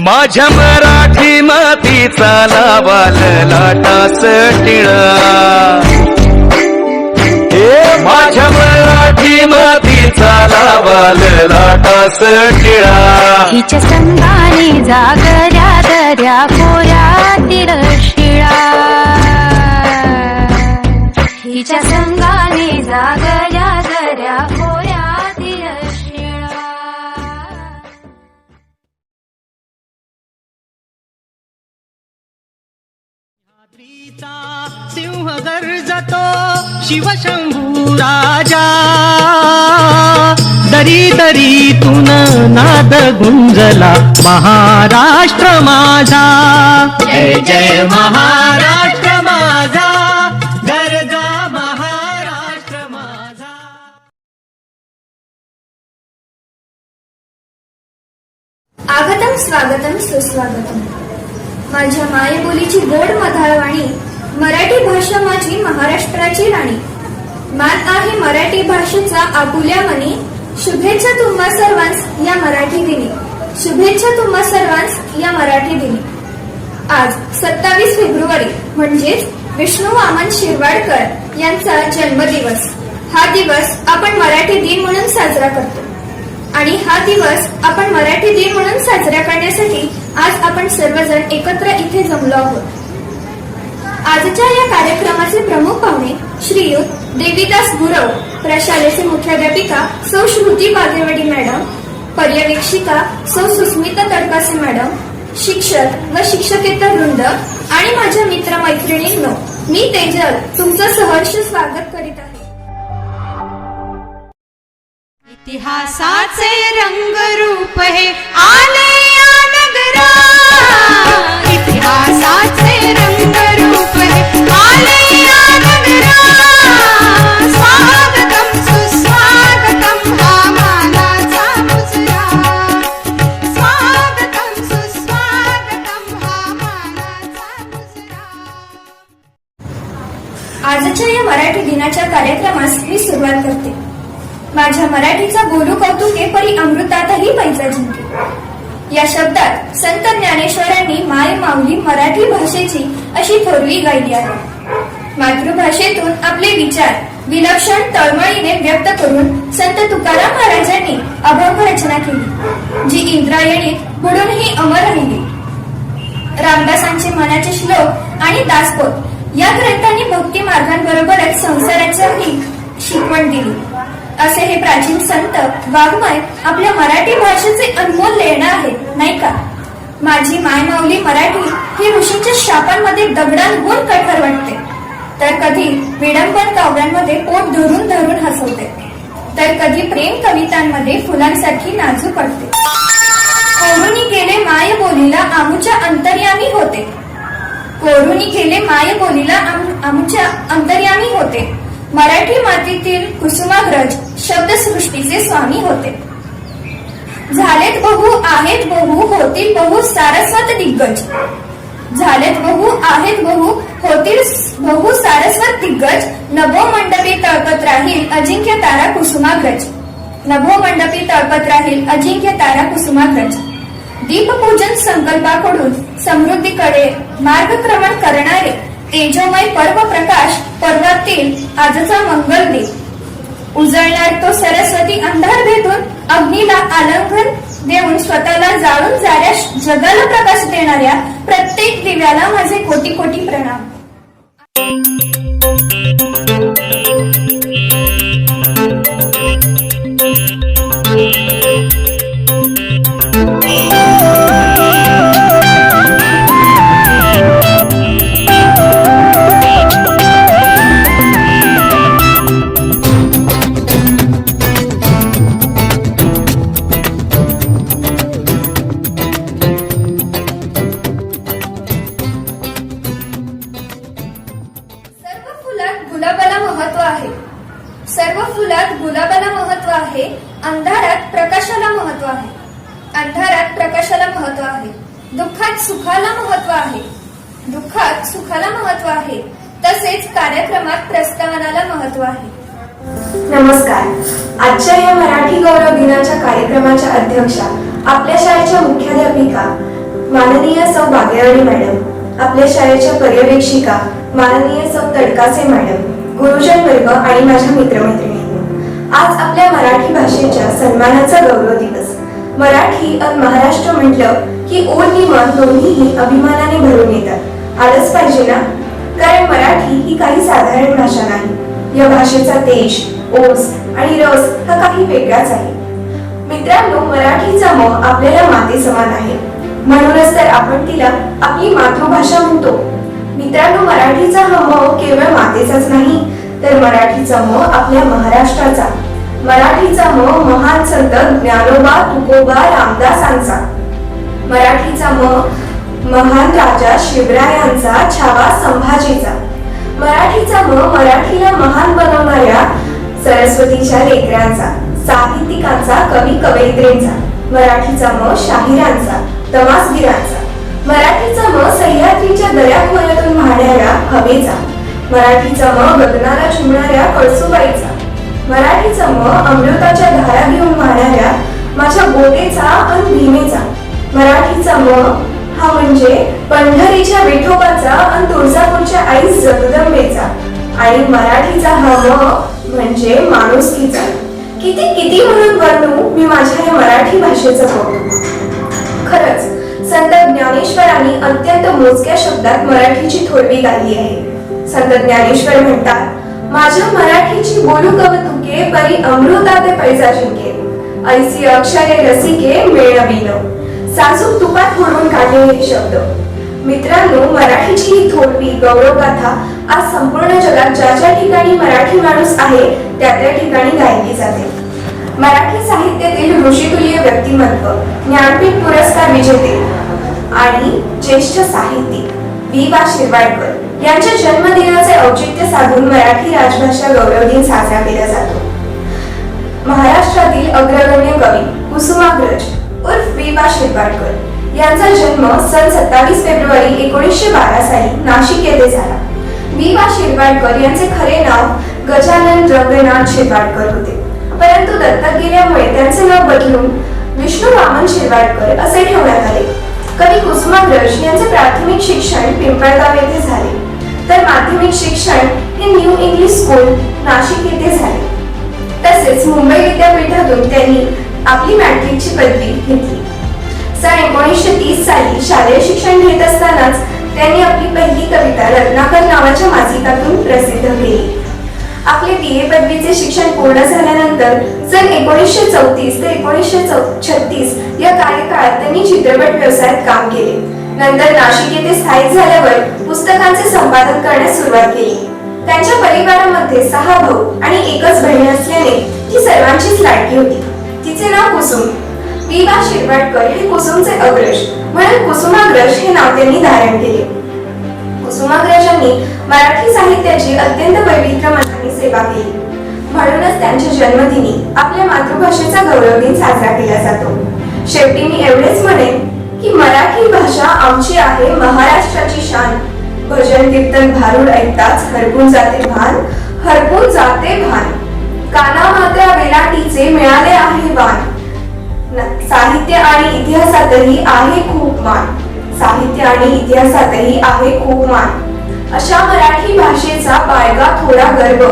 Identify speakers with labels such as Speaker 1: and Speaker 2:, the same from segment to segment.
Speaker 1: माझ्या मराठी मातीचा लावाल लाटास टिळा, हे माझ्या मराठी मातीचा लावाल लाटास टिळा.
Speaker 2: हिच्या संगाने जागऱ्या दऱ्या खोऱ्यातील शिळा, हिच्या संगाने जागऱ्या दऱ्या खोऱ्यातील शिळा.
Speaker 3: सिंह गर्जतो शिवशंभू राजा, दरी दरीतून नाद गुंजला महाराष्ट्र माझा. जय जय महाराष्ट्र माझा, गर्जा महाराष्ट्र माझा.
Speaker 4: आगतम स्वागतम सुस्वागतम. माझ्या मायबोलीची गोड मधाळवाणी, मराठी भाषा माझी महाराष्ट्राची राणी. मान आहे मराठी भाषेचा आपुल्या मनी, शुभेच्छा तुम्हा सर्वांस या मराठी दिनी, शुभेच्छा तुम्हा सर्वांस या मराठी दिनी. आज 27 फेब्रुवारी म्हणजेच विष्णू वामन शिरवाडकर यांचा जन्मदिवस. हा दिवस आपण मराठी दिन म्हणून साजरा करतो आणि हा दिवस आपण मराठी दिन म्हणून साजरा करण्यासाठी आज आपण सर्वजण एकत्र इथे जमलो आहोत. आजच्या या कार्यक्रमाचे प्रमुख पाहुणे श्रीयुत देवीदास गुरव, प्रशालेचे मुख्याध्यापिका सौ श्रुती बागेवाडी मॅडम, पर्यवेक्षिका सौ सुस्मिता तडकासे मॅडम, शिक्षक व शिक्षकेतर वृंद आणि माझ्या मित्र मैत्रिणींनो, मी तेजल तुमचं सहर्ष स्वागत करीत आहे.
Speaker 2: इतिहासाचे रंगरूप हे आले या नगरा, इतिहासाचे रंगरूप हे आले या नगरा. स्वागतम सुस्वागतम हा मानाचा मुजरा, स्वागतम सुस्वागतम हा मानाचा मुजरा.
Speaker 4: आजच्या या मराठी दिनाच्या कार्यक्रमास मी सुरुवात करते. माझ्या मराठीचा बोलू कौतुके परी अमृतातही पैजा जिंके या शब्दात संत ज्ञानेश्वरांनी माय माऊली मराठी भाषेची अशी थोरवी गायली आहे. मातृभाषेतून आपले विचार विलक्षण तळमळीने व्यक्त करून संत तुकाराम महाराजांनी अभंग रचना केली, जी इंद्रायणीत बुडूनही अमर राहिली. रामदासांचे मनाचे श्लोक आणि दासबोध या ग्रंथांनी भक्ती मार्गांबरोबरच संसाराचीही शिकवण दिली. असे हे प्राचीन संत वाङ्मय आपल्या मराठी भाषेचे अनमोल लेणं आहे, नाही का? माझी माय माऊली मराठी ही ऋषींच्या शापांमध्ये दगडांहून कठोर वाटते, तर कधी विडंबन काव्यांमध्ये पोट धरून धरून हसवते, तर कधी प्रेम कवितांमध्ये फुलांसारखी नाजूक पडते. कोरुनी गेले माय बोलीला आमुच्या अंतर्यामी होते, कोरुनी गेले माय बोलीला आमुच्या अंतर्यामी होते. मराठी मातीतील कुसुमाग्रज शब्दसृष्टीचे स्वामी होते. झालेत बहु आहेत बहु होतील बहु सारस्वत दिग्गज, झालेत बहु आहेत बहु होतील बहु सारस्वत दिग्गज. नभो मंडपी तळपत राहील अजिंक्य तारा कुसुमाग्रज, नभो मंडपी तळपत राहील अजिंक्य तारा कुसुमाग्रज. दीपपूजन संकल्पाकडून समृद्धीकडे मार्गक्रमण करणारे तेजोमय पर्व प्रकाश पर्वातील आजचा मंगलदीप. उजळणार तो सरस्वती अंधार भेदून अग्नीला आलिंगन देऊन स्वतःला जाळून जाऱ्या जगाला प्रकाश देणाऱ्या प्रत्येक दिव्याला माझे कोटी कोटी प्रणाम. सर्व फुलात गुलाबाला महत्व आहे, अंधारात प्रकाशाला महत्व आहे, अंधारात प्रकाशाला महत्व आहे. दुःखात सुखाला महत्व आहे, दुःखात सुखाला महत्व आहे. तसेच कार्यक्रमात प्रस्तावनाला महत्व आहे.
Speaker 5: नमस्कार. आजच्या या मराठी गौरव दिनाच्या कार्यक्रमाच्या अध्यक्षा, आपल्या शाळेच्या मुख्याध्यापिका माननीय सौ बागेवाडी मॅडम, आपल्या शाळेच्या पर्यवेक्षिका माननीय सौ तडकासे मॅडम, गुरुजन वर्ग आणि माझ्या मित्रमैत्रिणींनो, आज आपल्या मराठी भाषेच्या सन्मानाचा गौरव दिवस. मराठी आणि महाराष्ट्र म्हटलं की ओढ आणि मन दोन्हीही अभिमानाने भरून येतात. आलंच पाहिजे ना, कारण मराठी ही काही साधारण भाषा नाही. या भाषेचा तेज, ओस आणि रस हा काही वेगळाच आहे. मित्रांनो, मराठीचा म आपल्याला माते समान आहे, म्हणूनच तर आपण तिला आपली मातृभाषा म्हणतो. मित्रांनो, मराठीचा हा म केवळ मातेचाच नाही, तर मराठीचा म आपल्या महाराष्ट्राचा, मराठीचा म महान संत ज्ञानोबा तुकोबा रामदासांचा, मराठीचा म महान राजा शिवरायांचा, छावा संभाजीचा, मराठीचा म मराठीला महान बनवणाऱ्या सरस्वतीच्या लेकरांचा, साहित्यिकांचा, कवी कवयित्रींचा, मराठीचा म शाहिरांचा, तमासगीरांचा, मराठीचा म सह्याद्रीच्या दऱ्याखोऱ्यातून वाहणाऱ्या हवेचा, मराठीचा म गगनाला चुंबणाऱ्या कळसुबाईचा, मराठीचा म अमृताच्या धारा घेऊन वाहणाऱ्या माझ्या गोदेचा आणि भीमेचा, मराठीचा म हा म्हणजे पंढरीच्या विठोबाचा आणि तुळजापूरच्या आई जगदंबेचा, आणि मराठीचा हा म म्हणजे माणुसकीचा. किती किती म्हणून वर्णू मी माझ्या या मराठी भाषेचं कौतुक. खरंच संत ज्ञानेश्वरांनी अत्यंत मोजक्या शब्दात मराठीची थोरवी गायली आहे. संत ज्ञानेश्वर म्हणतात, माझ्या मराठीची बोलू कवतुके, परी अमृताते पैजा जिंके, ऐसी अक्षरे रसिके मेळवीन, साजूक तुपात म्हणून काढले हे शब्द. मित्रांनो, मराठीची ही थोरवी गौरवगाथा आज संपूर्ण जगात ज्या ज्या ठिकाणी मराठी माणूस आहे त्या त्या ठिकाणी गायली जाते. मराठी साहित्यातील ऋषितुल्य व्यक्तिमत्व, ज्ञानपीठ पुरस्कार विजेते आणि ज्येष्ठ साहित्यिक वी.वा. शिरवाडकर यांच्या जन्मदिनाचे औचित्य साधून मराठी राजभाषा गौरव दिन साजरा केला जातो. महाराष्ट्रातील अग्रगण्य कवी कुसुमाग्रज उर्फ वी.वा. शिरवाडकर यांचा जन्म सन 27 फेब्रुवारी 1912 साली नाशिक येथे झाला. वी.वा. शिरवाडकर यांचे खरे नाव गजानन रंगनाथ शिरवाडकर होते, परंतु दत्तक गेल्यामुळे त्यांचे नाव बदलून विष्णू वामन शिरवाडकर असे ठेवण्यात आले. कवी कुसुमाग्रज यांचे प्राथमिक शिक्षण पिंपळगाव येथे झाले, तर माध्यमिक शिक्षण हे न्यू इंग्लिश स्कूल नाशिक येथे झाले. तसेच मुंबई विद्यापीठातून त्यांनी आपली मॅट्रिकची पदवी घेतली. सन 1930 साली शालेय शिक्षण घेत असतानाच त्यांनी आपली पहिली कविता रत्नाकर नावाच्या मासिकातून प्रसिद्ध केली. आपले BA पदवीचे शिक्षण पूर्ण झाल्यानंतर सन 1934 ते 1936 या कार्यकाळात त्यांनी चित्रपट व्यवसायात काम केले. नंतर नाशिक येथे स्थायिक झाल्यावर पुस्तकांचे संपादन करण्यास सुरुवात केली. त्यांच्या परिवारामध्ये 6 भाऊ आणि एकच बहीण असल्याने ती सर्वांचीच लाडकी होती. तिचे नाव कुसुम. वी.वा. शिरवाडकर हे कुसुमचे अग्रज म्हणून कुसुमाग्रज हे नाव त्यांनी धारण केले. कुसुमाग्रजांनी मराठी साहित्याची अत्यंत वैविध्यमय सेवा केली, म्हणूनच त्यांच्या जन्मदिनी आपल्या मातृभाषेचा गौरव दिन साजरा केला जातो. शेवटी मी एवढेच म्हणेन की मराठी भाषा आमची आहे महाराष्ट्राची शान. भजन कीर्तन भारूड ऐकताच हरपून जाते भान, हरपून जाते भान. काना मात्रा वेलांटीचे मिळाले आहे वान. साहित्य आणि इतिहासातही आहे खूप मान, साहित्य आणि इतिहासातही आहे खूप मान. अशा मराठी भाषेचा बाळगा थोडा गर्व.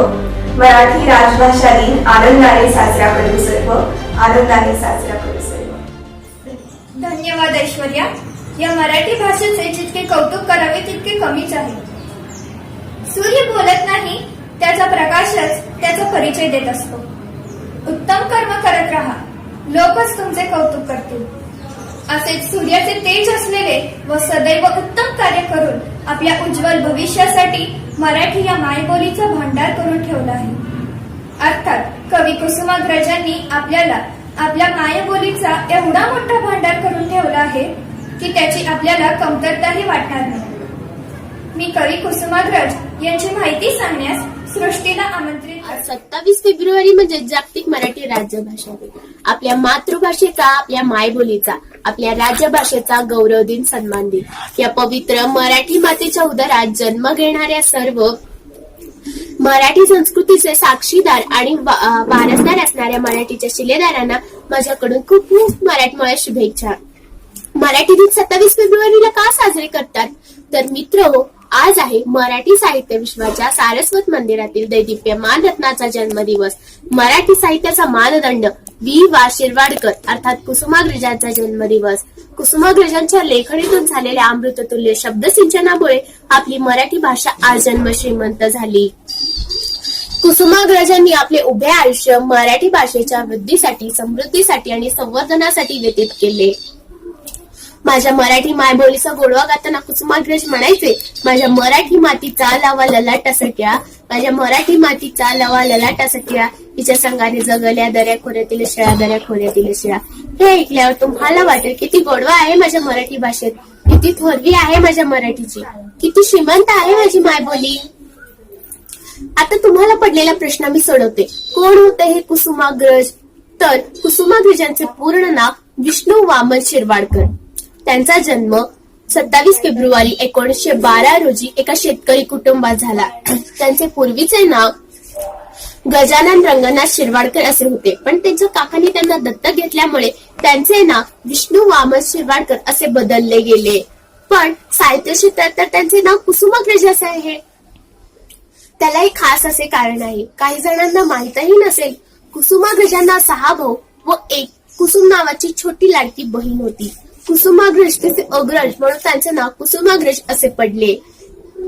Speaker 5: मराठी राजभाषा दिन आनंदाने साजरा करू सर्व, आनंदाने साजरा करू सर्व.
Speaker 4: धन्यवाद ऐश्वर्या. या मराठी भाषेचे जितके कौतुक करावे तितके कमीच आहे. सूर्य बोलत नाही, त्याचा प्रकाशच त्याचा परिचय देत असतो. उत्तम कर्म करत राहा, लोकच तुमचे कौतुक करतील. असेच सूर्याचे तेज असलेले व सदैव उत्तम कार्य करून आपल्या उज्ज्वल भविष्यासाठी मराठी या मायबोलीचा भांडार करून ठेवला आहे. अर्थात कवी कुसुमाग्रजांनी आपल्याला आपल्या मायबोलीचा एवढा मोठा भांडार करून ठेवला आहे की त्याची आपल्याला कमतरताही वाटणार नाही. मी कवी कुसुमाग्रज यांची माहिती सांगण्यास सृष्टीला आमंत्रित.
Speaker 6: आज 27 फेब्रुवारी म्हणजे जागतिक मराठी राज्यभाषा दिन. आपल्या मातृभाषेचा, आपल्या मायबोलीचा, आपल्या राज्यभाषेचा गौरव दिन, सन्मान दिन. या पवित्र मराठी मातेच्या उदरात जन्म घेणाऱ्या सर्व मराठी संस्कृतीचे साक्षीदार आणि वारसदार असणाऱ्या मराठीच्या शिलेदारांना माझ्याकडून खूप खूप मराठमोळ्या शुभेच्छा. मराठी दिन 27 फेब्रुवारीला का साजरे करतात? तर मित्रहो, आज आहे मराठी साहित्य विश्वाच्या सारस्वत मंदिरातील दैदिप्यमान रत्नाचा जन्मदिवस. मराठी साहित्याचा मानदंड वा शिरवाडकर अर्थात कुसुमाग्रजांचा जन्मदिवस. कुसुमाग्रजांच्या लेखणीतून झालेल्या अमृततुल्य शब्दसिंचनामुळे आपली मराठी भाषा आजन्म श्रीमंत झाली. कुसुमाग्रजांनी आपले उभे आयुष्य मराठी भाषेच्या वृद्धीसाठी, समृद्धीसाठी आणि संवर्धनासाठी व्यतीत केले. माझ्या मराठी मायबोलीचा गोडवा गाताना कुसुमाग्रज म्हणायचे, माझ्या मराठी मातीचा लावा ललाटा सट्या, माझ्या मराठी मातीचा लावा ललाटा सट्या, तिच्या संगाने जगल्या दऱ्या खोऱ्यातील शिळा, दऱ्या खोऱ्यातील शिळा. हे ऐकल्यावर तुम्हाला वाटेल किती गोडवा आहे माझ्या मराठी भाषेत, किती थोरवी आहे माझ्या मराठीची, किती श्रीमंत आहे माझी मायबोली. आता तुम्हाला पडलेला प्रश्न मी सोडवते. कोण होते हे कुसुमाग्रज? तर कुसुमाग्रजांचे पूर्ण नाव विष्णू वामन शिरवाडकर. त्यांचा जन्म 27 फेब्रुवारी 1912 रोजी एका शेतकरी कुटुंबात झाला. त्यांचे पूर्वीचे नाव गजानन रंगनाथ शिरवाडकर असे होते, पण त्यांच्या काकांनी त्यांना दत्तक घेतल्यामुळे त्यांचे नाव विष्णू वामन शिरवाडकर असे बदलले गेले. पण साहित्य क्षेत्रात तर त्यांचे नाव कुसुमाग्रज असे आहे. त्याला एक खास असे कारण आहे. काही जणांना माहीतही नसेल, कुसुमाग्रजांना 6 भाऊ व एक कुसुम नावाची छोटी लाडकी बहीण होती. कुसुमाग्रज तिचे अग्रज म्हणून त्यांचे नाव कुसुमाग्रज असे पडले.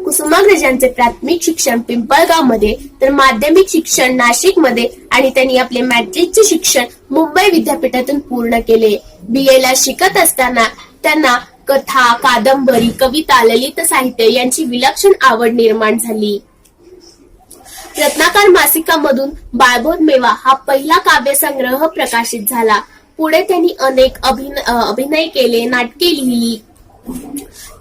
Speaker 6: कुसुमाग्रजांचे प्राथमिक शिक्षण पिंपळगाव मध्ये, तर माध्यमिक शिक्षण नाशिक मध्ये आणि त्यांनी आपले मॅट्रिकचे शिक्षण मुंबई विद्यापीठातून पूर्ण केले. BA ला शिकत असताना त्यांना कथा, कादंबरी, कविता, ललित साहित्य यांची विलक्षण आवड निर्माण झाली. रत्नाकर मासिकामधून बाळबोध मेवा हा पहिला काव्यसंग्रह प्रकाशित झाला. पुढे त्यांनी अनेक अभिनय केले, नाटके लिहिली.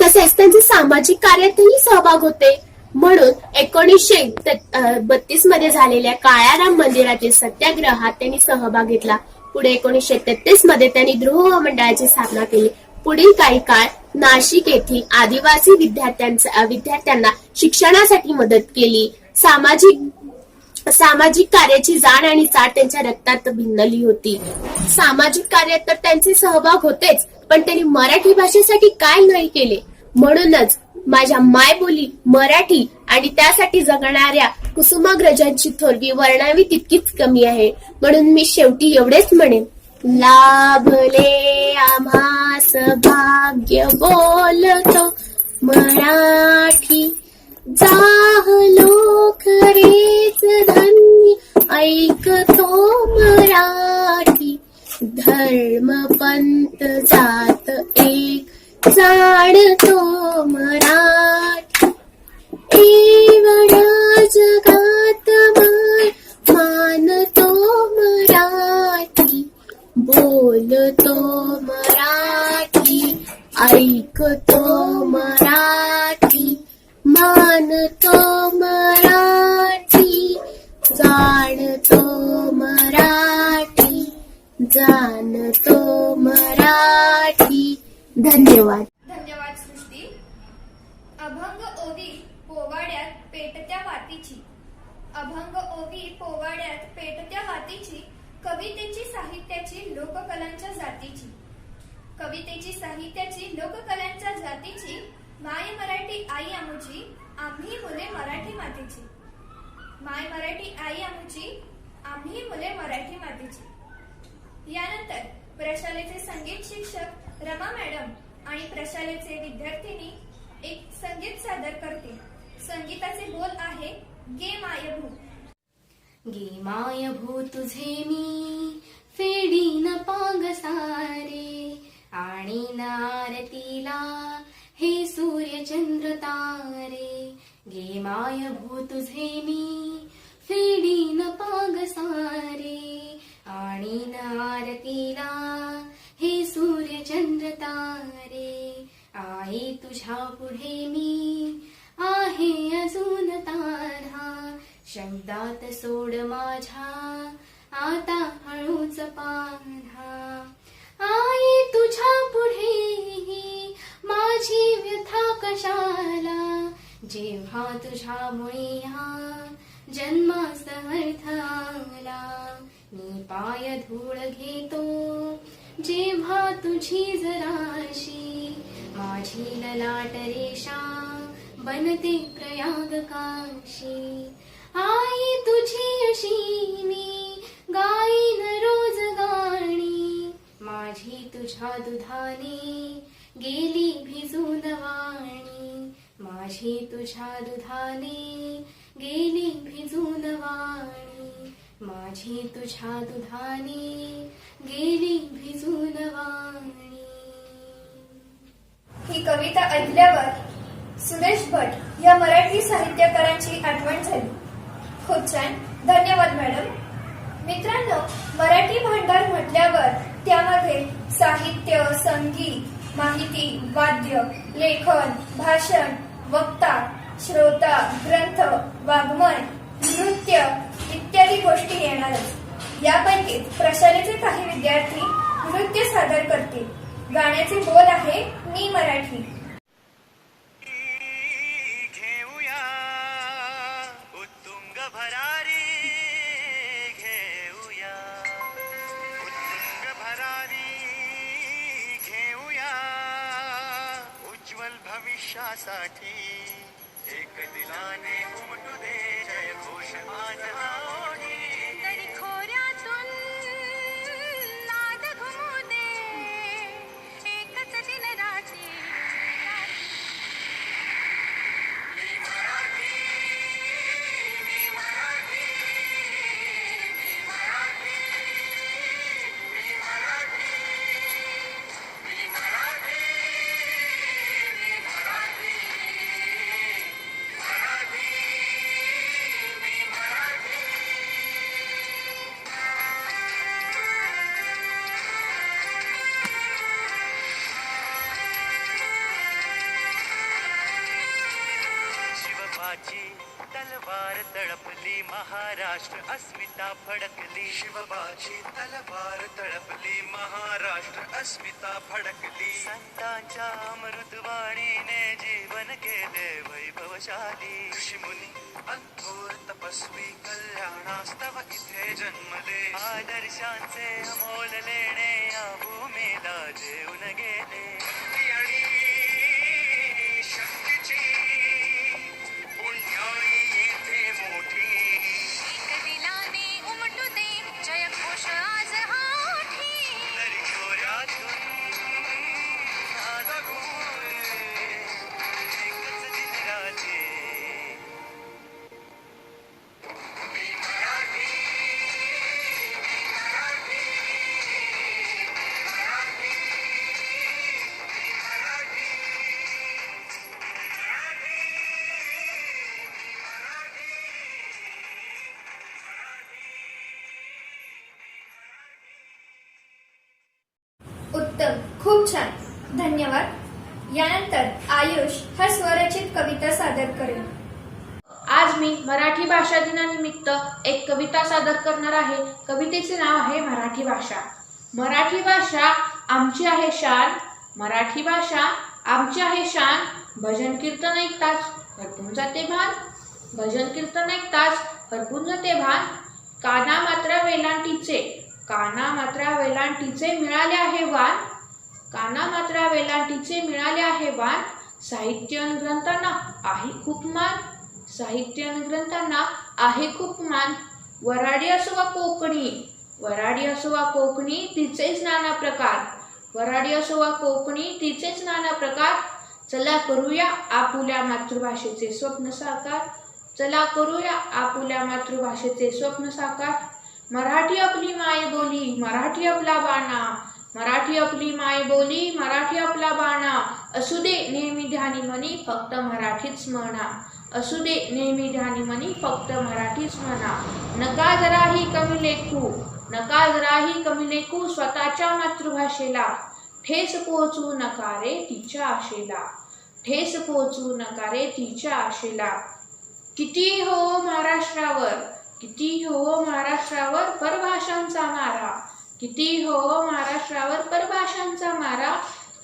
Speaker 6: तसेच त्यांचे सामाजिक कार्यातही सहभाग होते. म्हणून 1932 मध्ये झालेल्या काळाराम मंदिरातील सत्याग्रहात त्यांनी सहभाग घेतला. पुढे 1933 मध्ये त्यांनी ध्रुव मंडळाची स्थापना केली. पुढील काही काळ नाशिक येथील आदिवासी विद्यार्थ्यांना शिक्षणासाठी मदत केली. सामाजिक कार्याची जाण आणि चाट त्यांच्या रक्तात भिनली होती. सामाजिक कार्यात तर त्यांचे सहभाग होतेच, पण त्यांनी मराठी भाषेसाठी काय नाही केले. म्हणूनच माझ्या मायबोली मराठी आणि त्यासाठी जगणाऱ्या कुसुमाग्रजांची थोरवी वर्णावी तितकीच कमी आहे. म्हणून मी शेवटी एवढेच म्हणेन, लाभले आम्हास भाग्य बोलतो मराठी, जाहलो खरेच धन्य ऐकतो मराठी, धर्म पंथ जात एक जाणतो मराठी, एवढ्या जगात मानतो मराठी, बोलतो मराठी, ऐकतो मराठी, मानतो मराठी, जाणतो मराठी, जाणतो मराठी. धन्यवाद.
Speaker 4: धन्यवाद सृष्टी. अभंग ओवी पोवाड्यात पेटत्या वातीची, अभंग ओवी पोवाड्यात पेटत्या वातीची, कवितेची साहित्याची लोककलांच्या जातीची, कवितेची साहित्याची लोककलांच्या जातीची, माय मराठी आई आमुची, आम्ही मुले मराठी मातीची, माय मराठी आई आमुची, आम्ही मुले मराठी मातीची. यानंतर प्रशालेचे संगीत शिक्षक रमा मॅडम आणि प्रशालेचे विद्यार्थिनी एक संगीत सादर करते. संगीताचे बोल आहे गे मायभू.
Speaker 7: गे मायभू तुझे मी फेडीन पांगसारे, आणि आरतीला हे सूर्य चंद्र तारे. गे मायभू तुझे मी फेडीन पांगसारे, आणि आरतीला हे सूर्य चंद्र तारे. आई तुझ्या पुढे मी आहे अजून तारा, शब्दात सोड माझ्या आता हळूच पान्हा. आई तुझ्या पुढे माझी व्यथा कशाला, जेव्हा तुझ्यामुळे हा जन्मास अर्थ आला. मी पाय धूळ घेतो जेव्हा तुझी जराशी माझी ललाट रेषा बनते प्रयाग काशी. आई तुझी अशी मी गाईन रोज गाणी, माझी तुझ्या दुधाने गेली भिजून वाणी, माझी तुझ्या दुधाने गेली भिजून वाणी, माझी तुझ्या दुधाने गेली भिजून वाणी.
Speaker 4: ही कविता ऐकल्यावर सुरेश भट या मराठी साहित्यकारांची आठवण झाली. खूप छान, धन्यवाद मॅडम. मित्रांनो, मराठी भांडार म्हटल्यावर त्यामध्ये साहित्य, संगीत, माहिती, वाद्य, लेखन, भाषण, वक्ता, श्रोता, ग्रंथ, वाङ्मय, नृत्य इत्यादी गोष्टी येणारच. यापैकी प्रशालेचे काही विद्यार्थी नृत्य सादर करतील. गाण्याचे बोल आहे मी मराठी.
Speaker 1: घेऊया उत्तुंग भरारी, घेऊया उत्तुंग भरारी, घेऊया उज्ज्वल भविष्यासाठी. एक दिलाने उमटू दे जय घोष माझा ओढी.
Speaker 2: तरी खोऱ्यातून नाद घुमू दे, एकच दिन रात्री.
Speaker 1: शिवबाची तलवार तळपली, महाराष्ट्र अस्मिता फडकली. शिवबाची तलवार तळपली, महाराष्ट्र अस्मिता फडकली. संतांच्या अमृतवाणीने जीवन केले वैभवशाली. ऋषीमुनी अंथोर तपस्वी कल्याणास्तव इथे जन्मले. आदर्शांचे अमोल लेणे या भूमीला जेवून गेले. आणि शक्तीची पुण्याई येथे मोठी.
Speaker 2: एक दिलाने उमटू दे जय घोष आज हा ओठी.
Speaker 1: तरी खोऱ्यातून नाद घुमू दे, एकच दिन रात्री. मी मराठी, मी मराठी, मी मराठी, मी मराठी,
Speaker 4: उत्तम, खूप छान, धन्यवाद. यानंतर आयुष हा स्वरचित कविता सादर करेल.
Speaker 8: आज मी मराठी भाषा दिनानिमित्त एक कविता सादर करणार आहे. कवितेचे नाव आहे मराठी भाषा. मराठी भाषा आमची आहे शान, मराठी भाषा आमची आहे शान. भजन कीर्तन ऐकताच हरपून जाते भान, भजन कीर्तन ऐकताच हरपून जाते भान. काना मात्रा वेलांटीचे, काना मात्रा वेलांटीचे मिळाले आहे वान, काना मात्रा वेलांटीचे मिळाले आहे वान. साहित्य आणि ग्रंथांना आहे खूप मान, साहित्य आणि ग्रंथांना आहे खूप मान. वराडी असो वा कोकणी, वराडी असो वा कोकणी तिचेच नाना प्रकार, वराडी असो वा कोकणी तिचेच नाना प्रकार. चला करूया आपुल्या मातृभाषेचे स्वप्न साकार, चला करूया आपुल्या मातृभाषेचे स्वप्न साकार. मराठी आपली मायबोली, मराठी आपला बाणा, मराठी आपली मायबोली, मराठी आपला बाणा. असू दे नेहमी ध्यानी मनी फक्त मराठीच म्हणा, असू दे नेहमी ध्यानी मनी फक्त मराठीच म्हणा. नका जराही कमी लेखू, नका जराही कमी लेखू स्वतःच्या मातृभाषेला. ठेस पोहोचू नका रे तिच्या आशेला, ठेस पोहोचू नका रे तिच्या आशेला. किती हो महाराष्ट्रावर, किती हो महाराष्ट्रावर परभाषांचा मारा, किती हो महाराष्ट्रावर परभाषांचा मारा.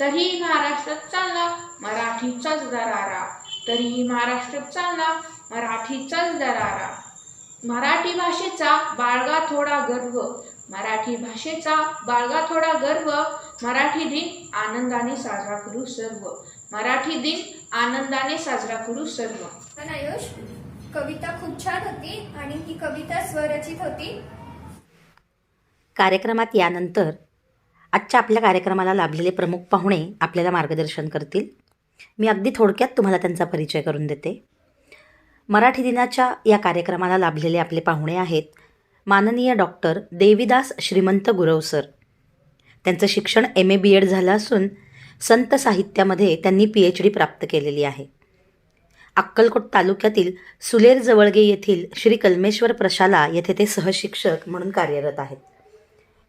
Speaker 8: तरी महाराष्ट्रात चालला मराठीचाच दरारा, तरीही महाराष्ट्रात चालला मराठीचाच दरारा. मराठी भाषेचा बाळगा थोडा गर्व, मराठी भाषेचा बाळगा थोडा गर्व, मराठी दिन आनंदाने साजरा करू सर्व. मराठी दिन आनंदाने साजरा करू सर्व.
Speaker 4: पण आयुष, कविता खूप छान होती आणि ही कविता स्वरचित होती.
Speaker 9: कार्यक्रमात यानंतर आजच्या आपल्या कार्यक्रमाला लाभलेले प्रमुख पाहुणे आपल्याला मार्गदर्शन करतील. मी अगदी थोडक्यात तुम्हाला त्यांचा परिचय करून देते. मराठी दिनाच्या या कार्यक्रमाला लाभलेले आपले पाहुणे आहेत माननीय डॉक्टर देवीदास श्रीमंत गुरव सर. त्यांचं शिक्षण MA BEd झालं असून संत साहित्यामध्ये त्यांनी PhD प्राप्त केलेली आहे. अक्कलकोट तालुक्यातील सुलेर जवळगे येथील श्री कलमेश्वर प्रशाला येथे ते सहशिक्षक म्हणून कार्यरत आहेत.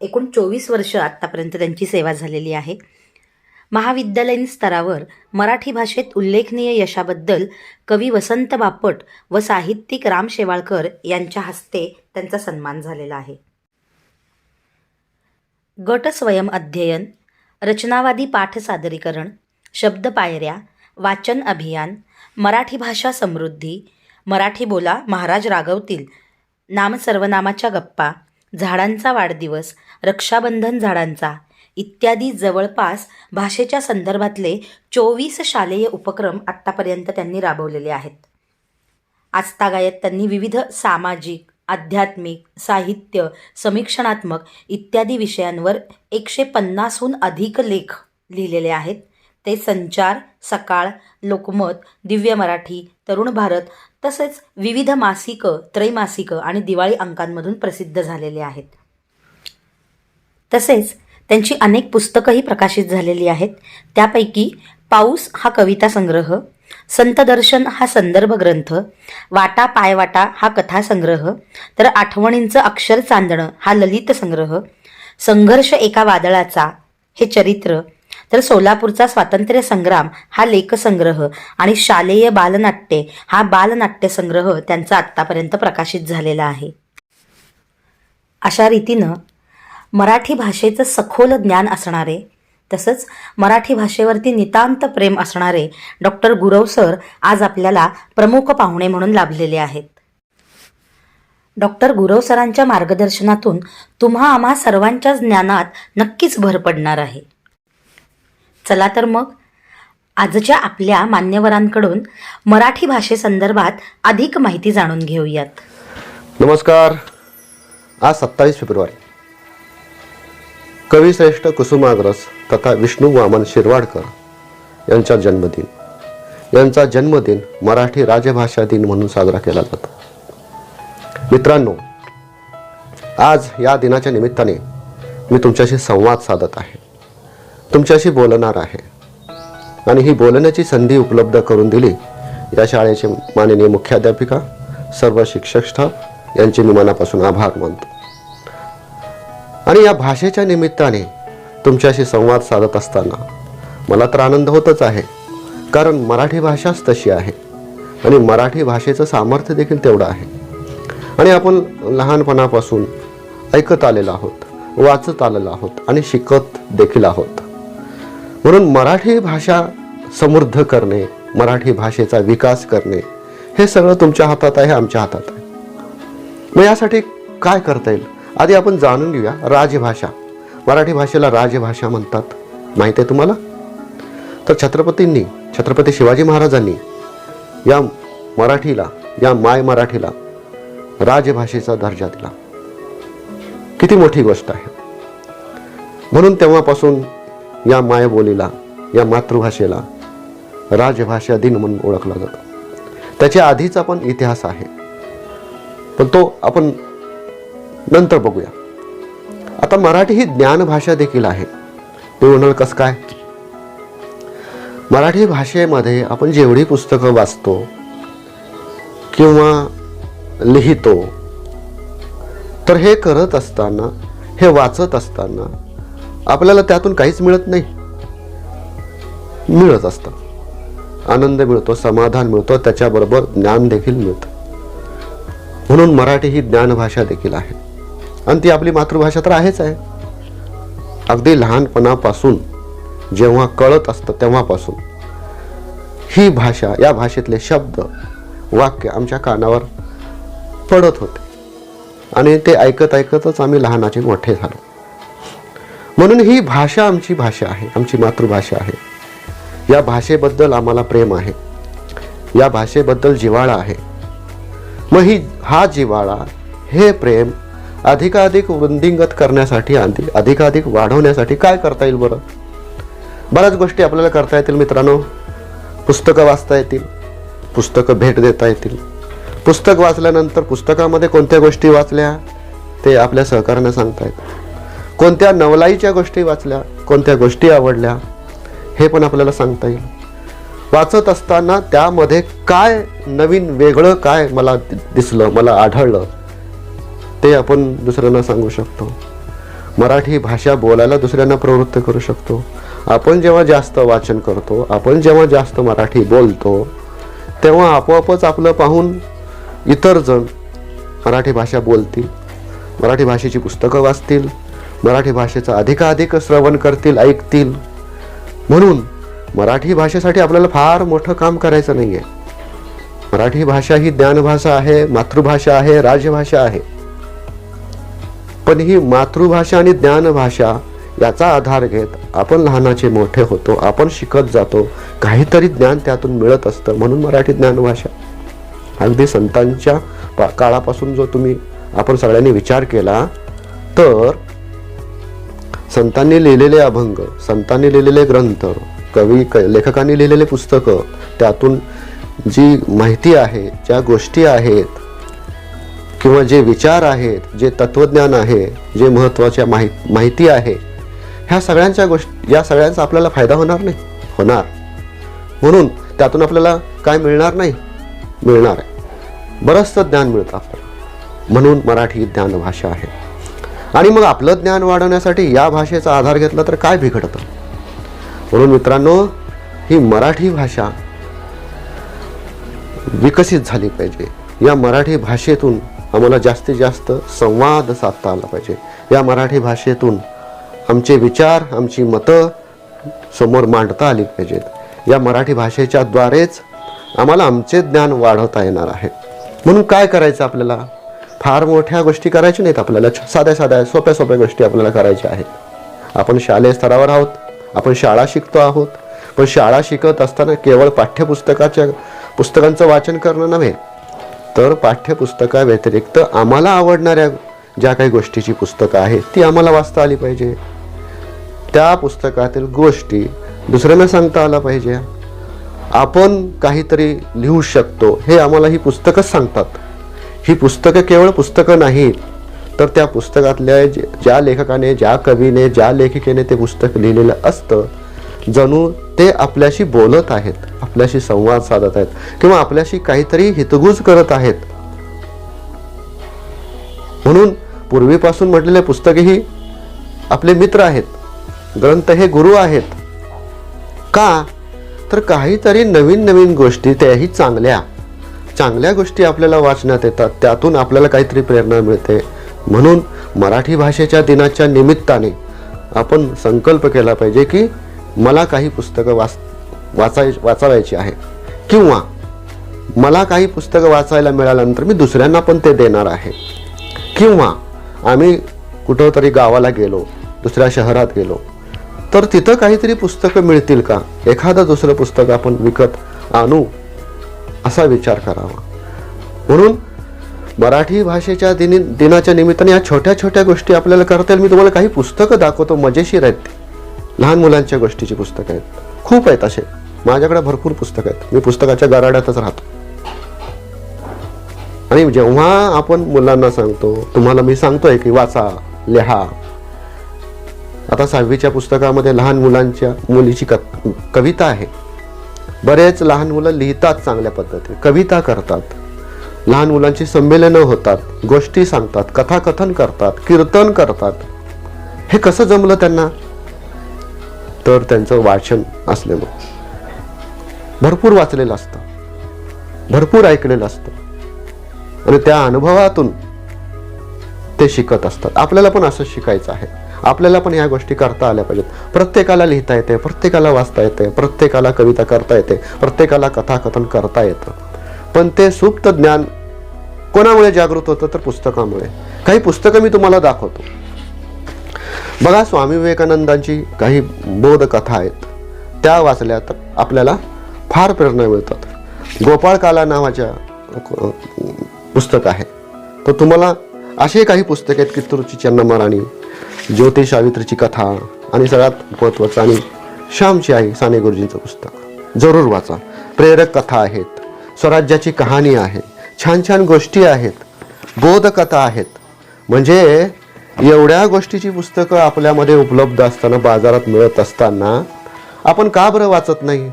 Speaker 9: एकूण 24 वर्ष आत्तापर्यंत त्यांची सेवा झालेली आहे. महाविद्यालयीन स्तरावर मराठी भाषेत उल्लेखनीय यशाबद्दल कवी वसंत बापट व साहित्यिक राम शेवाळकर यांच्या हस्ते त्यांचा सन्मान झालेला आहे. गट स्वयं अध्ययन, रचनावादी पाठ सादरीकरण, शब्द पायऱ्या, वाचन अभियान, मराठी भाषा समृद्धी, मराठी बोला महाराज रागवतील, नाम सर्वनामाच्या गप्पा, झाडांचा वाढदिवस, रक्षाबंधन झाडांचा इत्यादी जवळपास भाषेच्या संदर्भातले 24 शालेय उपक्रम आत्तापर्यंत त्यांनी राबवलेले आहेत. आजतागायत त्यांनी विविध सामाजिक, आध्यात्मिक, साहित्य, समीक्षणात्मक इत्यादी विषयांवर 150हून अधिक लेख लिहिलेले आहेत. ते संचार, सकाळ, लोकमत, दिव्य मराठी, तरुण भारत तसेच विविध मासिकं, त्रैमासिकं आणि दिवाळी अंकांमधून प्रसिद्ध झालेले आहेत. तसेच त्यांची अनेक पुस्तकंही प्रकाशित झालेली आहेत. त्यापैकी पाऊस हा कविता संग्रह, संतदर्शन हा संदर्भ ग्रंथ, वाटा पायवाटा हा कथासंग्रह, तर आठवणींचं अक्षर चांदणं हा ललित संग्रह, संघर्ष एका वादळाचा हे चरित्र, तर सोलापूरचा स्वातंत्र्य संग्राम हा लेखसंग्रह आणि शालेय बालनाट्ये हा बालनाट्य संग्रह त्यांचा आत्तापर्यंत प्रकाशित झालेला आहे. अशा रीतीनं मराठी भाषेचं सखोल ज्ञान असणारे तसंच मराठी भाषेवरती नितांत प्रेम असणारे डॉक्टर गुरव सर आज आपल्याला प्रमुख पाहुणे म्हणून लाभलेले आहेत. डॉक्टर गुरव सरांच्या मार्गदर्शनातून तुम्हा आम्हा सर्वांच्याच ज्ञानात नक्कीच भर पडणार आहे. चला तर मग आजच्या आपल्या मान्यवरांकडून मराठी भाषेसंदर्भात अधिक माहिती जाणून घेऊयात.
Speaker 10: नमस्कार. आज 27 फेब्रुवारी कविश्रेष्ठ कुसुमाग्रज तथा विष्णू वामन शिरवाडकर यांचा जन्मदिन. यांचा जन्मदिन मराठी राजभाषा दिन म्हणून साजरा केला जातो. मित्रांनो, आज या दिनाच्या निमित्ताने मी तुमच्याशी संवाद साधत आहे, तुमच्याशी बोलणार आहे आणि ही बोलण्याची संधी उपलब्ध करून दिली या शाळेचे माननीय मुख्याध्यापिका, सर्व शिक्षक स्टाफ यांचे मी मनापासून आभार मानतो. आणि या भाषेच्या निमित्ताने तुमच्याशी संवाद साधत असताना मला तर आनंद होतच आहे, कारण मराठी भाषाच तशी आहे आणि मराठी भाषेचं सामर्थ्य देखील तेवढं आहे. आणि आपण लहानपणापासून ऐकत आलेलो आहोत, वाचत आलेलो आहोत आणि शिकत देखील आहोत. म्हणून मराठी भाषा समृद्ध करणे, मराठी भाषेचा विकास करणे हे सगळं तुमच्या हातात आहे, आमच्या हातात आहे. मग यासाठी काय करता येईल आधी आपण जाणून घेऊया. राजभाषा, मराठी भाषेला राजभाषा म्हणतात, माहिती आहे तुम्हाला? तर छत्रपती शिवाजी महाराजांनी या मराठीला, या माय मराठीला राजभाषेचा दर्जा दिला. किती मोठी गोष्ट आहे. म्हणून तेव्हापासून या मायबोलीला, या मातृभाषेला राजभाषा दिन म्हणून ओळखला जातो. त्याच्या आधीचा पण इतिहास आहे, पण तो आपण नंतर बघूया. आता मराठी ही ज्ञानभाषा देखील आहे. ते म्हणाल कसं काय? मराठी भाषेमध्ये आपण जेवढी पुस्तकं वाचतो किंवा लिहितो, तर हे करत असताना, हे वाचत असताना आपल्याला त्यातून काहीच मिळत नाही. मिळत असतं, आनंद मिळतो, समाधान मिळतो, त्याच्याबरोबर ज्ञान देखील मिळतं. म्हणून मराठी ही ज्ञानभाषा देखील आहे आणि ती आपली मातृभाषा तर आहेच आहे. अगदी लहानपणापासून जेव्हा कळत असतं तेव्हापासून ही भाषा, या भाषेतले शब्द, वाक्य आमच्या कानावर पडत होते. आणि ते ऐकत ऐकतच आम्ही लहानाचे मोठे झालो. म्हणून ही भाषा आमची भाषा आहे, आमची मातृभाषा आहे. या भाषेबद्दल आम्हाला प्रेम आहे, या भाषेबद्दल जिव्हाळा आहे. मग हा जिव्हाळा, हे प्रेम अधिकाधिक वृद्धिंगत करण्यासाठी, अधिकाधिक वाढवण्यासाठी काय करता येईल बरं? बऱ्याच गोष्टी आपल्याला करता येतील मित्रांनो. पुस्तकं वाचता येतील, पुस्तकं भेट देता येतील. पुस्तक वाचल्यानंतर पुस्तकामध्ये कोणत्या गोष्टी वाचल्या ते आपल्या सहकार्याने सांगता येत. कोणत्या नवलाईच्या गोष्टी वाचल्या, कोणत्या गोष्टी आवडल्या हे पण आपल्याला सांगता येईल. वाचत असताना त्यामध्ये काय नवीन वेगळं काय मला दिसलं, मला आढळलं ते आपण दुसऱ्यांना सांगू शकतो. मराठी भाषा बोलायला दुसऱ्यांना प्रवृत्त करू शकतो. आपण जेव्हा जास्त वाचन करतो, आपण जेव्हा जास्त मराठी बोलतो, तेव्हा आपोआपच आपलं पाहून इतर जण मराठी भाषा बोलतील, मराठी भाषेची पुस्तकं वाचतील, मराठी भाषेचं अधिकाधिक श्रवण करतील, ऐकतील. म्हणून मराठी भाषेसाठी आपल्याला फार मोठं काम करायचं नाही आहे. मराठी भाषा ही ज्ञानभाषा आहे, मातृभाषा आहे, राजभाषा आहे. पण ही मातृभाषा आणि ज्ञानभाषा याचा आधार घेत आपण लहानाचे मोठे होतो, आपण शिकत जातो, काहीतरी ज्ञान त्यातून मिळत असतं. म्हणून मराठी ज्ञानभाषा. अगदी संतांच्या काळापासून जो आपण सगळ्यांनी विचार केला तर संतांनी लिहिलेले अभंग, संतांनी लिहिलेले ग्रंथ, लेखकांनी लिहिलेले पुस्तकं, त्यातून जी माहिती आहे, ज्या गोष्टी आहेत किंवा जे विचार आहेत, जे तत्वज्ञान आहे, जे महत्त्वाच्या माहिती आहे, ह्या सगळ्यांचा आपल्याला फायदा होणार नाही, होणार. म्हणून त्यातून आपल्याला काय मिळणार नाही, मिळणार आहे. बरंचसं ज्ञान मिळतं आपल्याला. म्हणून मराठी ज्ञानभाषा आहे. आणि मग आपलं ज्ञान वाढवण्यासाठी या भाषेचा आधार घेतला तर काय बिघडतं? म्हणून मित्रांनो, ही मराठी भाषा विकसित झाली पाहिजे. या मराठी भाषेतून आम्हाला जास्तीत जास्त संवाद साधता आला पाहिजे. या मराठी भाषेतून आमचे विचार, आमची मतं समोर मांडता आली पाहिजेत. या मराठी भाषेच्या द्वारेच आम्हाला आमचे ज्ञान वाढवता येणार आहे. म्हणून काय करायचं आपल्याला? फार मोठ्या गोष्टी करायच्या नाहीत आपल्याला, साध्या साध्या सोप्या सोप्या गोष्टी आपल्याला करायच्या आहेत. आपण शालेय स्तरावर आहोत, आपण शाळा शिकतो आहोत. पण शाळा शिकत असताना केवळ पुस्तकांचं वाचन करणं नव्हे, तर पाठ्यपुस्तकाव्यतिरिक्त आम्हाला आवडणाऱ्या ज्या काही गोष्टीची पुस्तकं आहेत ती आम्हाला वाचता आली पाहिजे. त्या पुस्तकातील गोष्टी दुसऱ्यांना सांगता आला पाहिजे. आपण काहीतरी लिहू शकतो हे आम्हाला ही पुस्तकंच सांगतात. ही पुस्तकं केवळ पुस्तकं नाहीत, तर त्या पुस्तकातल्या ज्या लेखकाने, ज्या कवीने, ज्या लेखिकेने ते पुस्तक लिहिलेलं असतं, जणू ते आपल्याशी बोलत आहेत, आपल्याशी संवाद साधत आहेत किंवा आपल्याशी काहीतरी हितगुज करत आहेत. म्हणून पूर्वीपासून म्हटलेले पुस्तके ही आपले मित्र आहेत, ग्रंथ हे गुरु आहेत. का तर काहीतरी नवीन नवीन गोष्टी, त्याही चांगल्या गोष्टी आपल्याला वाचण्यात येतात, त्यातून आपल्याला काहीतरी प्रेरणा मिळते. म्हणून मराठी भाषेच्या दिनाच्या निमित्ताने आपण संकल्प केला पाहिजे की मला काही पुस्तकं वाचावायची आहे, किंवा मला काही पुस्तकं वाचायला मिळाल्यानंतर मी दुसऱ्यांना पण ते देणार आहे. किंवा आम्ही कुठंतरी गावाला गेलो, दुसऱ्या शहरात गेलो, तर तिथं काहीतरी पुस्तकं मिळतील का, एखादं दुसरं पुस्तक आपण विकत आणू असा विचार करावा. म्हणून मराठी भाषेच्या दिनाच्या निमित्ताने या छोट्या छोट्या गोष्टी आपल्याला करता येईल. मी तुम्हाला काही पुस्तकं दाखवतो, मजेशीर आहेत. लहान मुलांच्या गोष्टीची पुस्तकं आहेत, खूप आहेत असे. माझ्याकडे भरपूर पुस्तकं आहेत, मी पुस्तकाच्या गराड्यातच राहतो. आणि जेव्हा आपण मुलांना सांगतो, तुम्हाला मी सांगतोय की वाचा, लिहा. आता 6वीच्या पुस्तकामध्ये लहान मुलीची कविता आहे. बरेच लहान मुलं लिहितात, चांगल्या पद्धतीने कविता करतात, लहान मुलांची संमेलनं होतात, गोष्टी सांगतात, कथाकथन करतात, कीर्तन करतात. हे कसं जमलं त्यांना? तर त्यांचं वाचन असल्यामुळे. भरपूर वाचलेलं असतं, भरपूर ऐकलेलं असतं, आणि त्या अनुभवातून ते शिकत असतात. आपल्याला पण असं शिकायचं आहे. आपल्याला पण ह्या गोष्टी करता आल्या पाहिजेत. प्रत्येकाला लिहिता येते, प्रत्येकाला वाचता येते, प्रत्येकाला कविता करता येते, प्रत्येकाला कथाकथन करता येतं. पण ते सुप्त ज्ञान कोणामुळे जागृत होतं तर पुस्तकामुळे. काही पुस्तकं मी तुम्हाला दाखवतो. बघा, स्वामी विवेकानंदांची काही बोधकथा आहेत, त्या वाचल्या तर आपल्याला फार प्रेरणा मिळतात. गोपाळ काला नावाच्या पुस्तक आहे. तर तुम्हाला असे काही पुस्तक आहेत, कित्तूरची चन्नम्मा, ज्योती सावित्रीची कथा आणि सगळ्यात महत्त्वाचं आणि श्यामची आई साने गुरुजींचं पुस्तक जरूर वाचा. प्रेरक कथा आहेत, स्वराज्याची कहाणी आहे, छान छान गोष्टी आहेत, बोधकथा आहेत. म्हणजे एवढ्या गोष्टीची पुस्तकं आपल्यामध्ये उपलब्ध असताना, बाजारात मिळत असताना आपण का बरं वाचत नाही?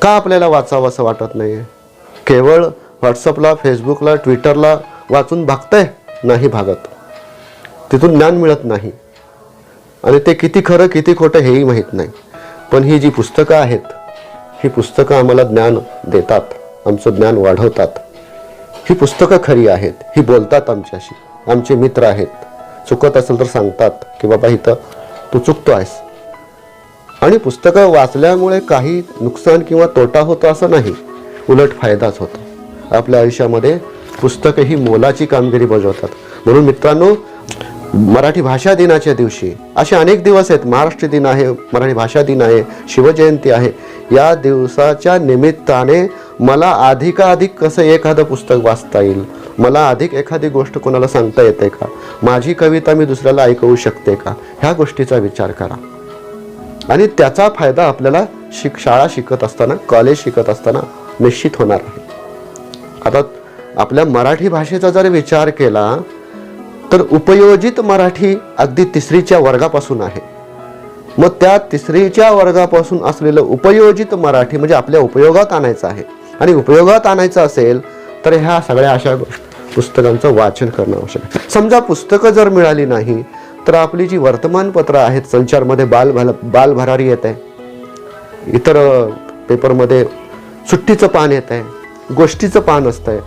Speaker 10: का आपल्याला वाचावं असं वाटत नाही? केवळ व्हॉट्सअपला, फेसबुकला, ट्विटरला वाचून भागतंय? नाही भागत. तिथून ज्ञान मिळत नाही आणि ते किती खरं किती खोटं हेही माहीत नाही. पण ही जी पुस्तकं आहेत, ही पुस्तकं आम्हाला ज्ञान देतात, आमचं ज्ञान वाढवतात. ही पुस्तकं खरी आहेत, ही बोलतात आमच्याशी, आमचे मित्र आहेत. चुकत असेल तर सांगतात की बाबा इथं तू चुकतो आहेस. आणि पुस्तकं वाचल्यामुळे काही नुकसान किंवा तोटा होतो असं नाही, उलट फायदाच होतो. आपल्या आयुष्यामध्ये पुस्तकं ही मोलाची कामगिरी बजावतात. म्हणून मित्रांनो, मराठी भाषा दिनाच्या दिवशी असे अनेक दिवस आहेत. महाराष्ट्र दिन आहे, मराठी भाषा दिन आहे, शिवजयंती आहे. या दिवसाच्या निमित्ताने मला अधिकाधिक कसं एखादं पुस्तक वाचता येईल, मला अधिक एखादी गोष्ट कोणाला सांगता येते का, माझी कविता मी दुसऱ्याला ऐकवू शकते का, ह्या गोष्टीचा विचार करा. आणि त्याचा फायदा आपल्याला शाळा शिकत असताना, कॉलेज शिकत असताना निश्चित होणार आहे. आता आपल्या मराठी भाषेचा जर विचार केला तर उपयोजित मराठी अगदी 3रीच्या वर्गापासून आहे. मग त्या 3रीच्या वर्गापासून असलेलं उपयोजित मराठी म्हणजे आपल्या उपयोगात आणायचं आहे. आणि उपयोगात आणायचं असेल तर ह्या सगळ्या अशा पुस्तकांचं वाचन करणं आवश्यक आहे. समजा पुस्तकं जर मिळाली नाही तर आपली जी वर्तमानपत्रं आहेत, संचारमध्ये बाल भरारी येत आहे, इतर पेपरमध्ये सुट्टीचं पान येत आहे, गोष्टीचं पान असतंय,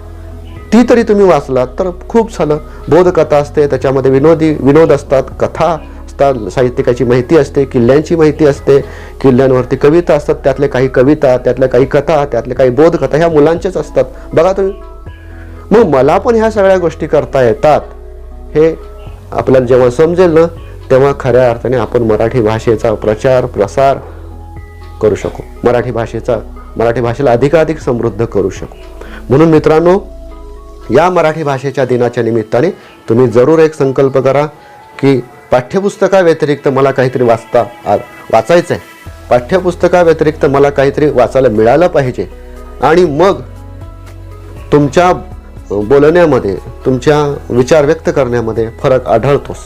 Speaker 10: ती तरी तुम्ही वाचलात तर खूप झालं. बोधकथा असते, त्याच्यामध्ये विनोद असतात, कथा असतात, साहित्यिकाची माहिती असते, किल्ल्यांची माहिती असते, किल्ल्यांवरती कविता असतात, त्यातले काही कविता, त्यातल्या काही कथा, त्यातले काही बोधकथा ह्या मुलांचेच असतात. बघा तुम्ही. मग मला पण ह्या सगळ्या गोष्टी करता येतात हे आपल्याला जेव्हा समजेल ना, तेव्हा खऱ्या अर्थाने आपण मराठी भाषेचा प्रचार प्रसार करू शकू, मराठी भाषेला अधिकाधिक समृद्ध करू शकू. म्हणून मित्रांनो, या मराठी भाषेच्या दिनाच्या निमित्ताने तुम्ही जरूर एक संकल्प करा की पाठ्यपुस्तकाव्यतिरिक्त मला काहीतरी वाचायचं आहे, पाठ्यपुस्तकाव्यतिरिक्त मला काहीतरी वाचायला मिळालं पाहिजे. आणि मग तुमच्या बोलण्यामध्ये, तुमच्या विचार व्यक्त करण्यामध्ये फरक आढळतोच.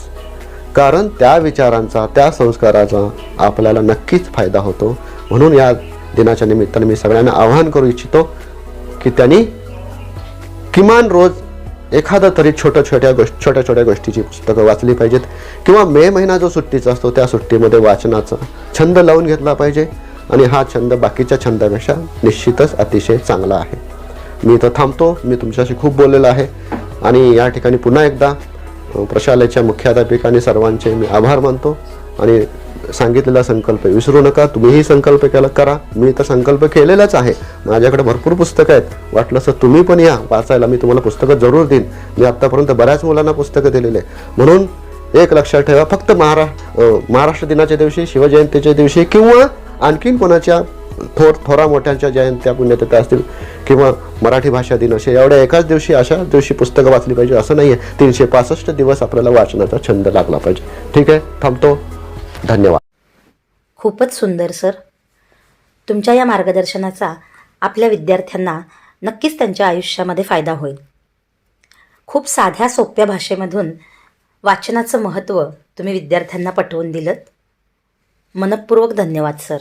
Speaker 10: कारण त्या विचारांचा, त्या संस्काराचा आपल्याला नक्कीच फायदा होतो. म्हणून या दिनाच्या निमित्ताने मी सगळ्यांना आवाहन करू इच्छितो की त्यांनी किमान रोज एखादं तरी छोट्या छोट्या गोष्टीची पुस्तकं वाचली पाहिजेत. किंवा मे महिना जो सुट्टीचा असतो त्या सुट्टीमध्ये वाचनाचा छंद लावून घेतला पाहिजे. आणि हा छंद बाकीच्या छंदापेक्षा निश्चितच अतिशय चांगला आहे. मी इथं थांबतो. मी तुमच्याशी खूप बोललेलो आहे आणि या ठिकाणी पुन्हा एकदा प्रशालेच्या मुख्याध्यापिकांनी सर्वांचे मी आभार मानतो. आणि सांगितलेला संकल्प विसरू नका. तुम्हीही संकल्प करा. मी तर संकल्प केलेलाच आहे. माझ्याकडे भरपूर पुस्तकं आहेत. वाटलं तर तुम्ही पण या वाचायला. मी तुम्हाला पुस्तकं जरूर देईन. मी आत्तापर्यंत बऱ्याच मुलांना पुस्तकं दिलेले आहे. म्हणून एक लक्षात ठेवा, फक्त महाराष्ट्र दिनाच्या दिवशी, शिवजयंतीच्या दिवशी किंवा आणखीन कोणाच्या थोरा मोठ्यांच्या जयंत्या पुण्यतिथ्या असतील किंवा मराठी भाषा दिन असे एवढ्या एकाच दिवशी अशा दिवशी पुस्तकं वाचली पाहिजे असं नाही आहे. 365 दिवस आपल्याला वाचनाचा छंद लागला पाहिजे. ठीक आहे, थांबतो. धन्यवाद.
Speaker 9: खूपच सुंदर सर. तुमच्या या मार्गदर्शनाचा आपल्या विद्यार्थ्यांना नक्कीच त्यांच्या आयुष्यामध्ये फायदा होईल. खूप साध्या सोप्या भाषेमधून वाचनाचं महत्त्व तुम्ही विद्यार्थ्यांना पटवून दिलंत. मनःपूर्वक धन्यवाद सर.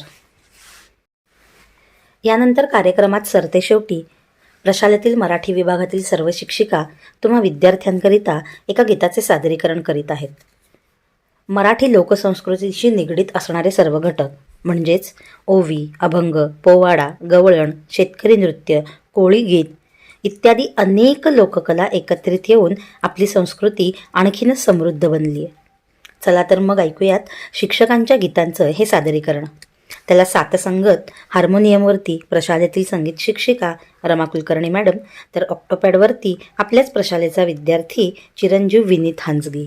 Speaker 9: यानंतर कार्यक्रमात सरतेशेवटी प्रशालेतील मराठी विभागातील सर्व शिक्षिका तुम्हा विद्यार्थ्यांकरिता एका गीताचे सादरीकरण करीत आहेत. मराठी लोकसंस्कृतीशी निगडीत असणारे सर्व घटक म्हणजेच ओवी, अभंग, पोवाडा, गवळण, शेतकरी नृत्य, कोळी गीत इत्यादी अनेक लोककला एकत्रित येऊन आपली संस्कृती आणखीनच समृद्ध बनली आहे. चला तर मग ऐकूयात शिक्षकांच्या गीतांचं हे सादरीकरण. त्याला साथसंगत हार्मोनियमवरती प्रशालेतील संगीत शिक्षिका रमा कुलकर्णी मॅडम, तर ऑक्टोपॅडवरती आपल्याच प्रशालेचा विद्यार्थी चिरंजीव विनीत हांजगी.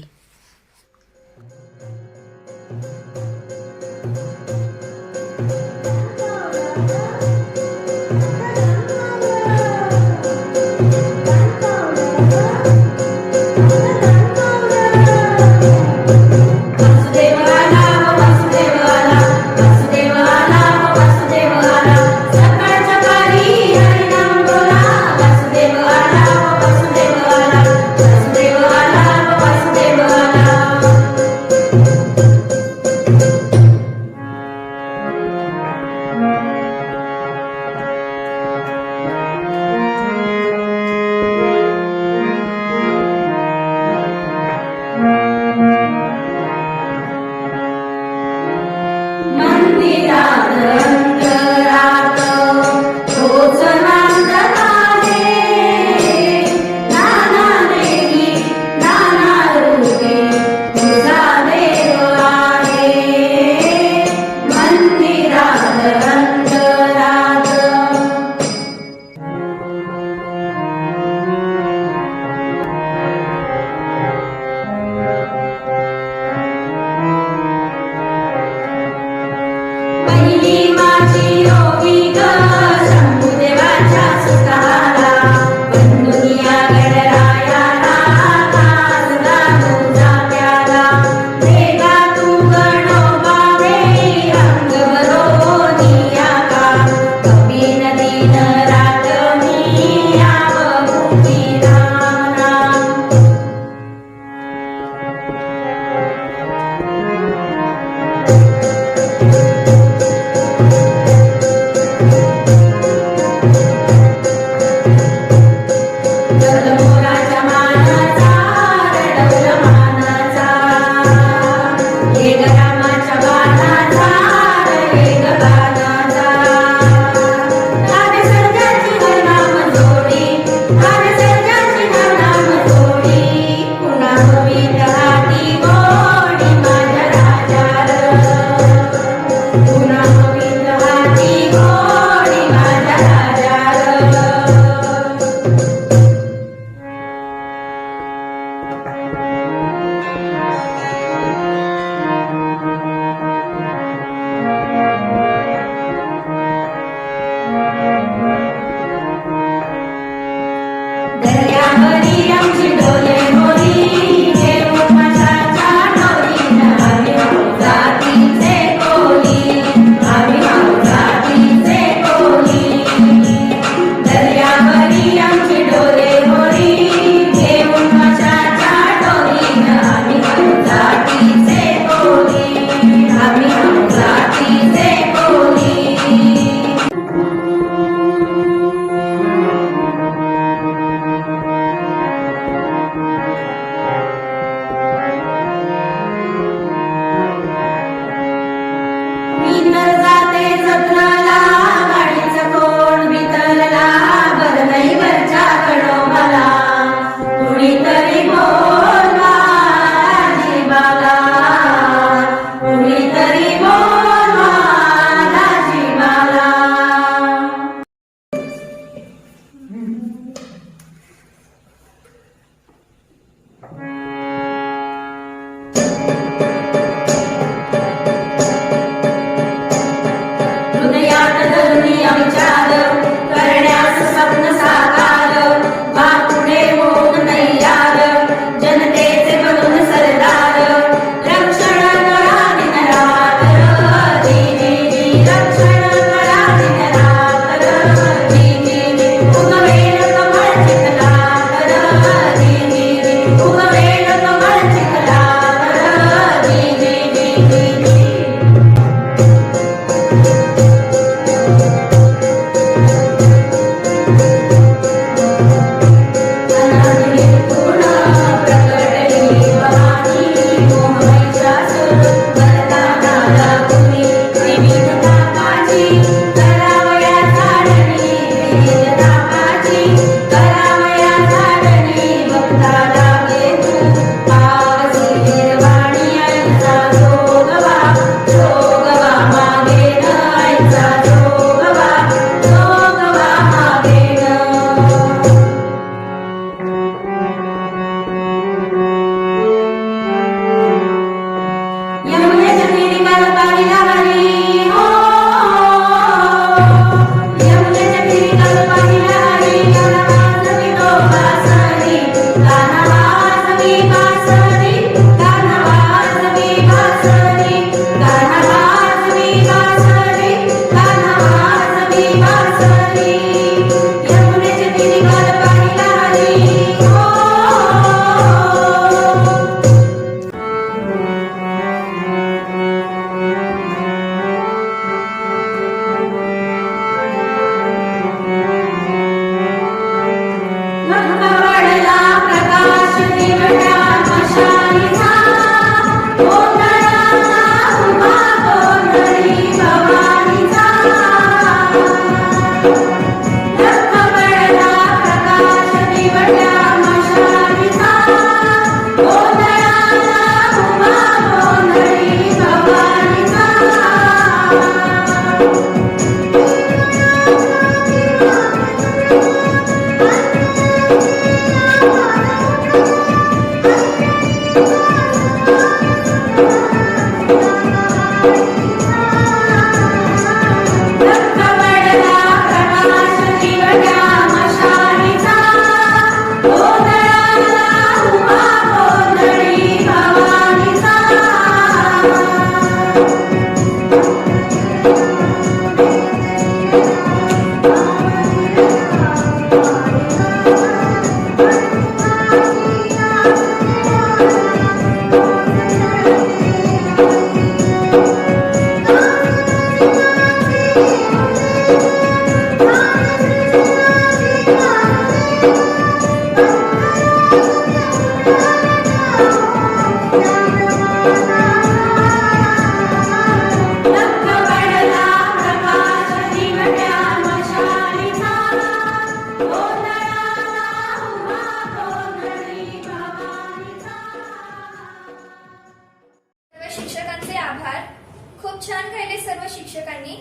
Speaker 4: सर्व शिक्षकांनी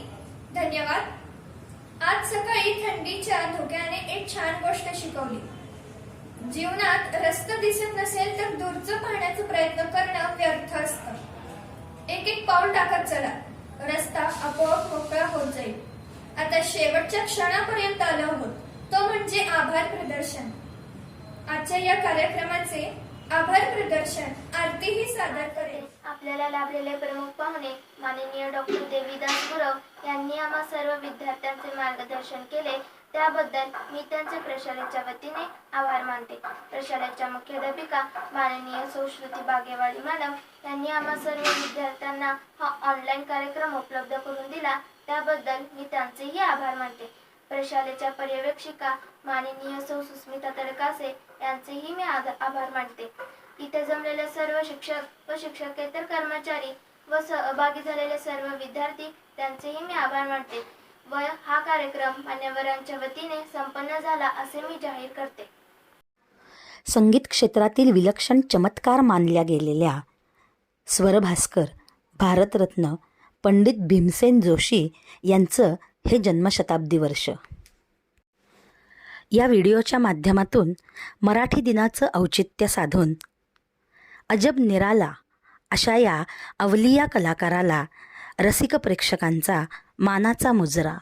Speaker 4: धन्यवाद. आज सकाळी थंडीच्या धोक्याने एक छान गोष्ट शिकवली. जीवनात रस्ता दिसत नसेल तर दूरचं पाहण्याचा प्रयत्न करणं व्यर्थ असतं. एक एक पाऊल टाकत चला, रस्ता आपोआप मोकळा होत जाईल. आता शेवटच्या क्षणापर्यंत आलो आहोत, तो म्हणजे आभार प्रदर्शन. आजच्या या कार्यक्रमाचे आभार प्रदर्शन आरतीही सादर करेल.
Speaker 11: आपल्याला लाभलेले प्रमुख पाहुणे माननीय डॉक्टर देवीदास गुरव यांनी आम्हा सर्व विद्यार्थ्यांचे मार्गदर्शन केले, त्याबद्दल मी त्यांचे प्रशालेच्या वतीने आभार मानते. प्रशालेच्या मुख्याध्यापिका माननीय सुश्रुती बागेवाडी मॅडम यांनी आम्हा सर्व विद्यार्थ्यांना हा ऑनलाईन कार्यक्रम उपलब्ध करून दिला, त्याबद्दल मी त्यांचेही आभार मानते. प्रशालेच्या पर्यवेक्षिका माननीय सौ सुस्मिता तडकासे यांचेही मी आभार मानते. इथे जमलेले सर्व शिक्षक व शिक्षकेतर कर्मचारी व सहभागी झालेले सर्व विद्यार्थी त्यांचेही मी आभार मानते व हा कार्यक्रम मान्यवरांच्या वतीने संपन्न झाला असे मी जाहीर करते.
Speaker 9: संगीत क्षेत्रातील विलक्षण चमत्कार मानल्या गेलेल्या स्वरभास्कर भारतरत्न पंडित भीमसेन जोशी यांचं हे जन्मशताब्दी वर्ष. या व्हिडिओच्या माध्यमातून मराठी दिनाचं औचित्य साधून अजब निराला अशा या अवलिया कलाकाराला रसिक प्रेक्षकांचा मानाचा मुजरा.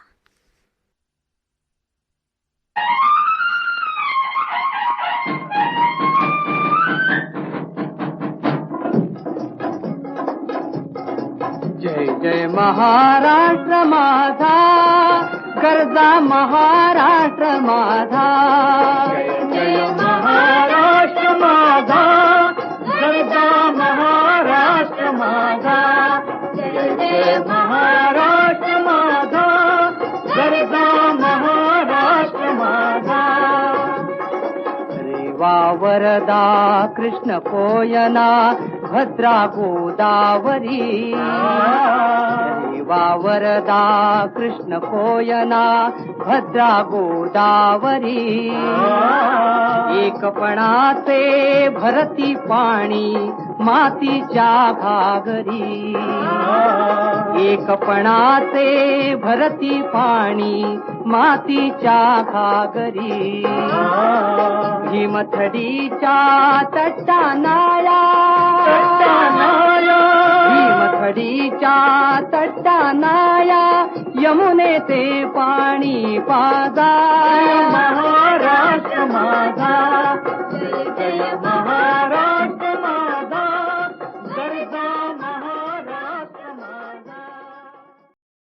Speaker 3: जय जय महाराष्ट्र माझा, गरजा महाराष्ट्र माझा. जय जय महाराष्ट्र माझा, गरजा महाराष्ट्र माझा. जय जय महाराष्ट्र माझा, गरजा महाराष्ट्र माझा. रेवा वरदा कृष्ण कोयना भद्रा गोदावरी. रेवा वरदा कृष्ण कोयना भद्रा गोदावरी. एकपणाचे भरती पाणी मातीच्या घागरी. एकपणाचे भरती पाणी मातीच्या घागरी. भीमथडीच्या तटानाया, भीमथडीच्या तटानाया यमुनेचे पाणी पाजा. महाराष्ट्र